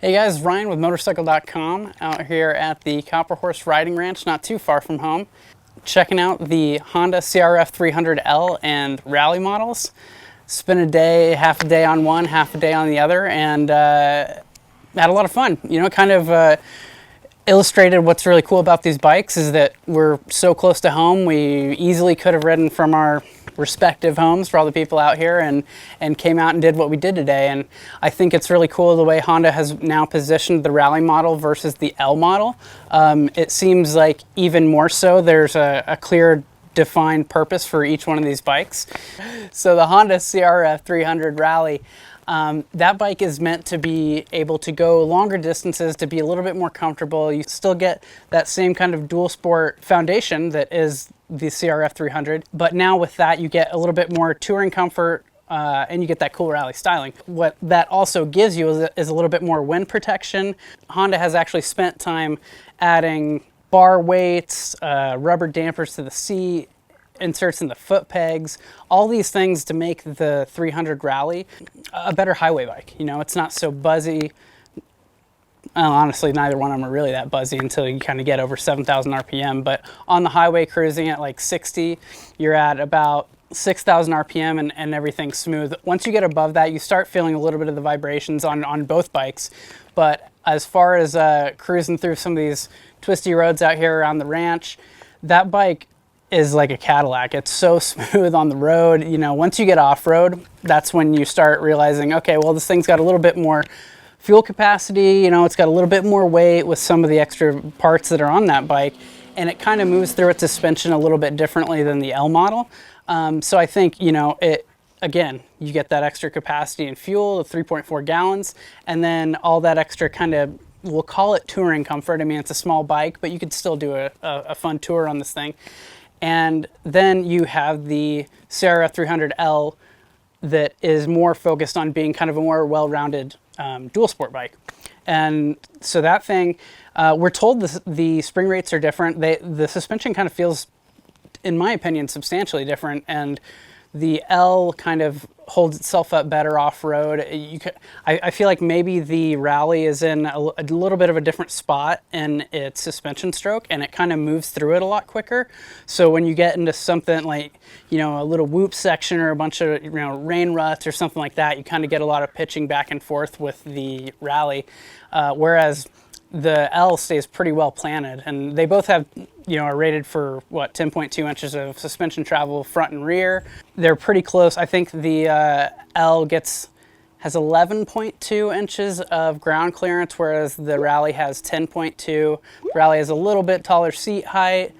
Hey guys, Ryan with Motorcycle.com out here at the Copper Horse Riding Ranch, not too far from home, checking out the Honda CRF300L and Rally models. Spent a day, half a day on one, half a day on the other, and had a lot of fun. You know, kind of illustrated what's really cool about these bikes is that we're so close to home. We easily could have ridden from our respective homes for all the people out here and came out and did what we did today. And I think it's really cool the way Honda has now positioned the Rally model versus the L model. It seems like even more so there's a clear defined purpose for each one of these bikes. So the Honda CRF300 Rally, that bike is meant to be able to go longer distances, to be a little bit more comfortable. You still get that same kind of dual sport foundation that is the CRF300, but now with that you get a little bit more touring comfort and you get that cool rally styling. What that also gives you is a little bit more wind protection. Honda has actually spent time adding bar weights, rubber dampers to the seat, inserts in the foot pegs, all these things to make the 300 Rally a better highway bike. You know, it's not so buzzy. Well, honestly, neither one of them are really that buzzy until you kind of get over 7,000 RPM. But on the highway cruising at like 60, you're at about 6,000 RPM and everything's smooth. Once you get above that, you start feeling a little bit of the vibrations on both bikes. But as far as cruising through some of these twisty roads out here around the ranch, that bike is like a Cadillac. It's so smooth on the road. You know, once you get off-road, that's when you start realizing, okay, well, this thing's got a little bit more fuel capacity, you know, it's got a little bit more weight with some of the extra parts that are on that bike, and it kind of moves through its suspension a little bit differently than the L model. So I think, you know, again, you get that extra capacity in fuel of 3.4 gallons, and then all that extra kind of, we'll call it touring comfort. I mean, it's a small bike, but you could still do a fun tour on this thing. And then you have the CRF300L that is more focused on being kind of a more well-rounded dual sport bike. And so that thing, we're told the spring rates are different. The suspension kind of feels, in my opinion, substantially different, and the L kind of holds itself up better off-road. I feel like maybe the Rally is in a little bit of a different spot in its suspension stroke, and it kind of moves through it a lot quicker. So when you get into something like, you know, a little whoop section or a bunch of, you know, rain ruts or something like that, you kind of get a lot of pitching back and forth with the Rally, whereas the L stays pretty well planted, and they both have, you know, are rated for what, 10.2 inches of suspension travel front and rear. They're pretty close. I think the L has 11.2 inches of ground clearance, whereas the Rally has 10.2. Rally has a little bit taller seat height,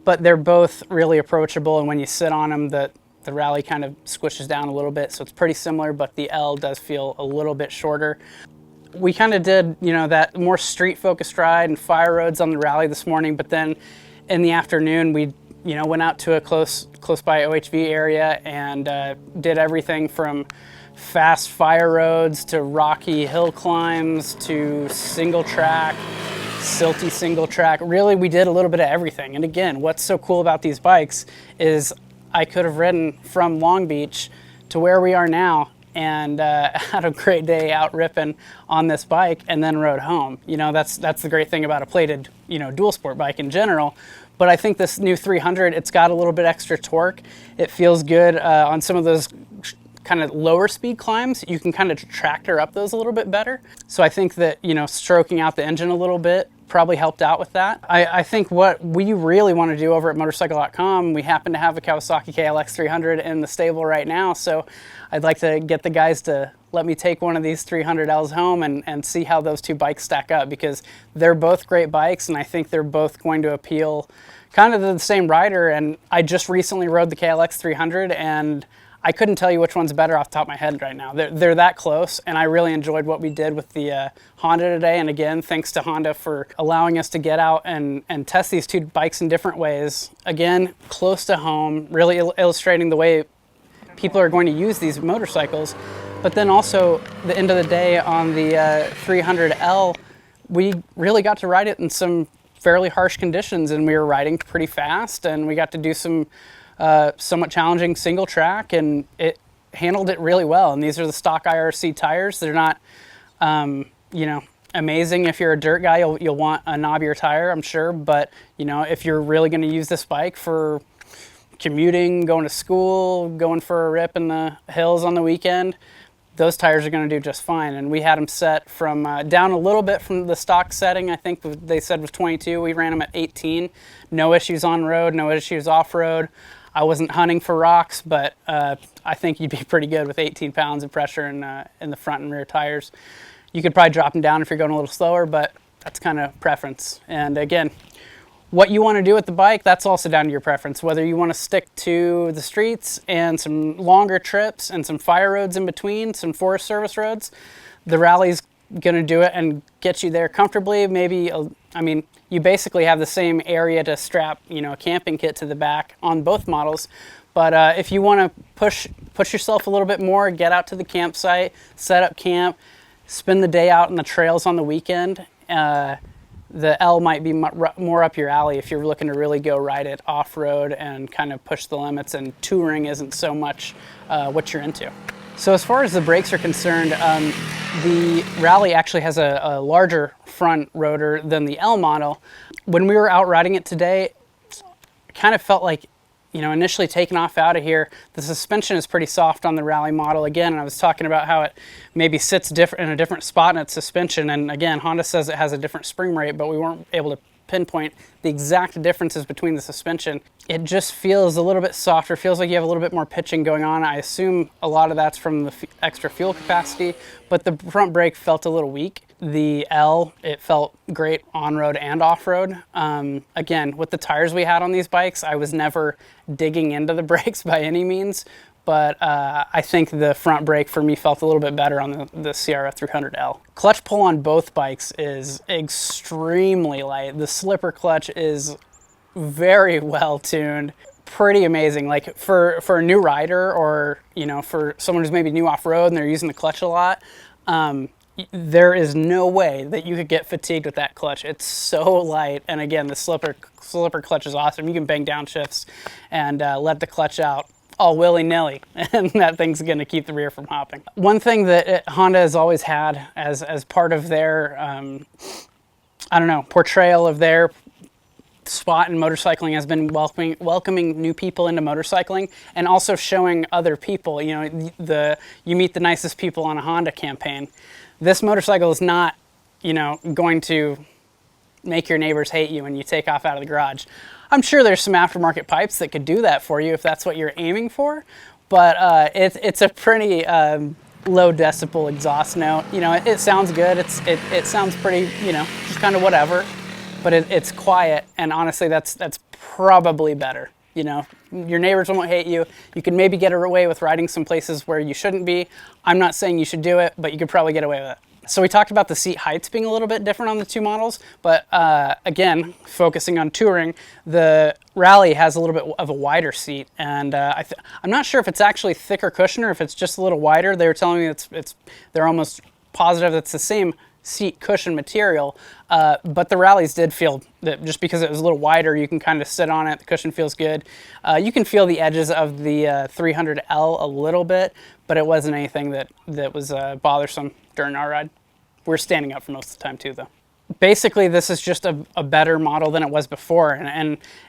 but they're both really approachable, and when you sit on them, the Rally kind of squishes down a little bit, so it's pretty similar, but the L does feel a little bit shorter. We kind of did, you know, that more street-focused ride and fire roads on the Rally this morning, but then in the afternoon we, you know, went out to a close by OHV area and did everything from fast fire roads to rocky hill climbs to single track, silty single track. Really, we did a little bit of everything. And again, what's so cool about these bikes is I could have ridden from Long Beach to where we are now and had a great day out ripping on this bike and then rode home. You know, that's the great thing about a plated, you know, dual sport bike in general. But I think this new 300, it's got a little bit extra torque. It feels good on some of those kind of lower speed climbs. You can kind of tractor up those a little bit better. So I think that, you know, stroking out the engine a little bit probably helped out with that. I think what we really want to do over at Motorcycle.com, we happen to have a Kawasaki KLX300 in the stable right now, so I'd like to get the guys to let me take one of these 300Ls home and see how those two bikes stack up, because they're both great bikes and I think they're both going to appeal kind of to the same rider. And I just recently rode the KLX300 and I couldn't tell you which one's better off the top of my head right now. They're that close, and I really enjoyed what we did with the Honda today. And again, thanks to Honda for allowing us to get out and test these two bikes in different ways. Again, close to home, really illustrating the way people are going to use these motorcycles. But then also, the end of the day on the 300L, we really got to ride it in some fairly harsh conditions, and we were riding pretty fast, and we got to do some somewhat challenging single track, and it handled it really well. And these are the stock IRC tires. They're not, you know, amazing if you're a dirt guy. You'll want a knobbier tire, I'm sure. But you know, if you're really going to use this bike for commuting, going to school, going for a rip in the hills on the weekend, those tires are going to do just fine. And we had them set from down a little bit from the stock setting. I think they said was 22. We ran them at 18. No issues on road, no issues off road. I wasn't hunting for rocks, but I think you'd be pretty good with 18 pounds of pressure in the front and rear tires. You could probably drop them down if you're going a little slower, but that's kind of preference. And again, what you want to do with the bike, that's also down to your preference. Whether you want to stick to the streets and some longer trips and some fire roads in between, some Forest Service roads, the Rally's going to do it and get you there comfortably. Maybe, I mean, you basically have the same area to strap, you know, a camping kit to the back on both models. But if you want to push yourself a little bit more, get out to the campsite, set up camp, spend the day out in the trails on the weekend, the L might be more up your alley if you're looking to really go ride it off-road and kind of push the limits, and touring isn't so much what you're into. So as far as the brakes are concerned, the Rally actually has a larger front rotor than the L model. When we were out riding it today, it kind of felt like, you know, initially taking off out of here, the suspension is pretty soft on the Rally model again, and I was talking about how it maybe sits in a different spot in its suspension, and again, Honda says it has a different spring rate, but we weren't able to pinpoint the exact differences between the suspension. It just feels a little bit softer, feels like you have a little bit more pitching going on. I assume a lot of that's from the extra fuel capacity, but the front brake felt a little weak. The L, it felt great on-road and off-road. Again, with the tires we had on these bikes, I was never digging into the brakes by any means, but I think the front brake for me felt a little bit better on the CRF300L. Clutch pull on both bikes is extremely light. The slipper clutch is very well tuned, pretty amazing. Like for a new rider, or you know, for someone who's maybe new off-road and they're using the clutch a lot, there is no way that you could get fatigued with that clutch. It's so light, and again, the slipper clutch is awesome. You can bang downshifts and let the clutch out all willy-nilly, and that thing's going to keep the rear from hopping. One thing that Honda has always had as part of their, I don't know, portrayal of their spot in motorcycling has been welcoming new people into motorcycling, and also showing other people, you know, you meet the nicest people on a Honda campaign. This motorcycle is not, you know, going to make your neighbors hate you when you take off out of the garage. I'm sure there's some aftermarket pipes that could do that for you if that's what you're aiming for, but it's a pretty low decibel exhaust note. You know, it sounds good. It sounds pretty, you know, just kind of whatever, but it's quiet, and honestly, that's probably better. You know, your neighbors won't hate you. You can maybe get away with riding some places where you shouldn't be. I'm not saying you should do it, but you could probably get away with it. So we talked about the seat heights being a little bit different on the two models, but again, focusing on touring, the Rally has a little bit of a wider seat, and I'm not sure if it's actually thicker cushion or if it's just a little wider. They were telling me they're almost positive it's the same seat cushion material, but the Rallys did feel that just because it was a little wider, you can kind of sit on it, the cushion feels good. You can feel the edges of the 300L a little bit, but it wasn't anything that was bothersome during our ride. We're standing up for most of the time too, though. Basically, this is just a better model than it was before,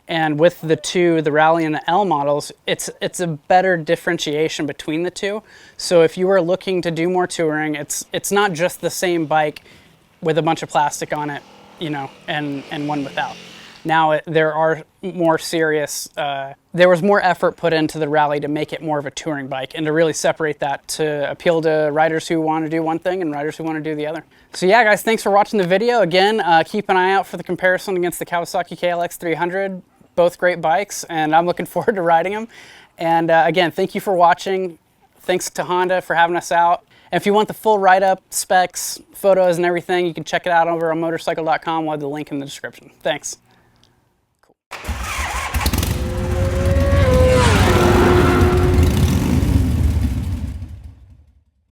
and with the Rally and the L models, it's a better differentiation between the two. So if you were looking to do more touring, it's not just the same bike with a bunch of plastic on it, you know, and one without. Now there are more serious, there was more effort put into the Rally to make it more of a touring bike and to really separate that to appeal to riders who want to do one thing and riders who want to do the other. So yeah, guys, thanks for watching the video. Again, keep an eye out for the comparison against the Kawasaki KLX300, both great bikes, and I'm looking forward to riding them. And again, thank you for watching. Thanks to Honda for having us out. And if you want the full write-up, specs, photos, and everything, you can check it out over on Motorcycle.com. We'll have the link in the description. Thanks.